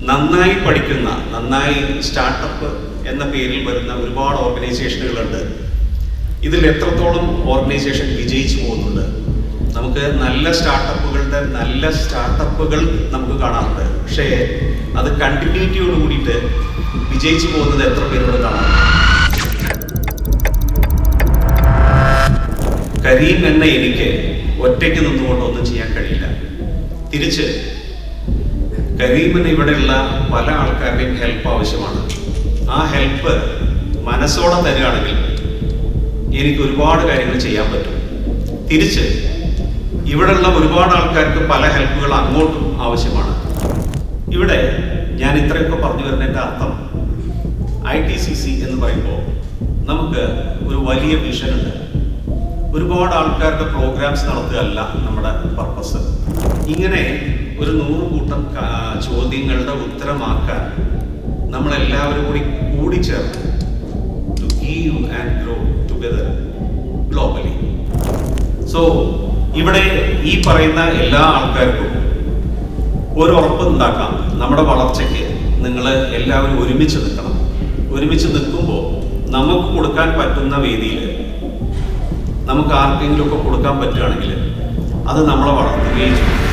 നന്നായി പഠിക്കുന്ന, നന്നായി സ്റ്റാർട്ടപ്പ് എന്ന പേരിൽ വരുന്ന ഒരുപാട് ഓർഗനൈസേഷനുകളുണ്ട്. ഇതിൽ എത്രത്തോളം ഓർഗനൈസേഷൻ വിജയിച്ചു പോകുന്നുണ്ട്? നമുക്ക് നല്ല സ്റ്റാർട്ടപ്പുകൾ നമുക്ക് കാണാറുണ്ട്. പക്ഷേ അത് കണ്ടിന്യൂറ്റിയോട് കൂടിയിട്ട് വിജയിച്ചു പോകുന്നത് എത്ര പേരോട് കാണാറുണ്ട്? കരീം എന്ന എനിക്ക് ഒറ്റയ്ക്ക് നിന്നുകൊണ്ട് ഒന്നും ചെയ്യാൻ കഴിയില്ല. തിരിച്ച് കരീമിന് ഇവിടെയുള്ള പല ആൾക്കാരുടെയും ഹെൽപ്പ് ആവശ്യമാണ്. ആ ഹെൽപ്പ് മനസ്സോടെ തരികയാണെങ്കിൽ എനിക്ക് ഒരുപാട് കാര്യങ്ങൾ ചെയ്യാൻ പറ്റും. തിരിച്ച് ഇവിടെയുള്ള ഒരുപാട് ആൾക്കാർക്ക് പല ഹെൽപ്പുകൾ അങ്ങോട്ടും ആവശ്യമാണ്. ഇവിടെ ഞാൻ ഇത്രയൊക്കെ പറഞ്ഞു വരുന്നതിൻ്റെ അർത്ഥം, ITCC എന്ന് പറയുമ്പോൾ നമുക്ക് ഒരു വലിയ വിഷൻ ഉണ്ട്. ഒരുപാട് ആൾക്കാരുടെ പ്രോഗ്രാംസ് നടത്തുകയല്ല നമ്മുടെ പർപ്പസ്. ഇങ്ങനെ ഒരു 100 കൂട്ടം ചോദ്യങ്ങളുടെ ഉത്തരമാക്കാൻ നമ്മളെല്ലാവരും കൂടി ചേർന്ന് to give and grow together globally. So ഇവിടെ ഈ പറയുന്ന എല്ലാ ആൾക്കാർക്കും ഒരു ഉറപ്പ് ഉണ്ടാക്കാം. നമ്മുടെ വളർച്ചയ്ക്ക് നിങ്ങൾ എല്ലാവരും ഒരുമിച്ച് നിൽക്കണം. ഒരുമിച്ച് നിൽക്കുമ്പോൾ നമുക്ക് കൊടുക്കാൻ പറ്റുന്ന വേദിയിൽ നമുക്ക് ആർക്കെങ്കിലുമൊക്കെ കൊടുക്കാൻ പറ്റുകയാണെങ്കിൽ അത് നമ്മളെ വളർത്തുകയും ചെയ്യും.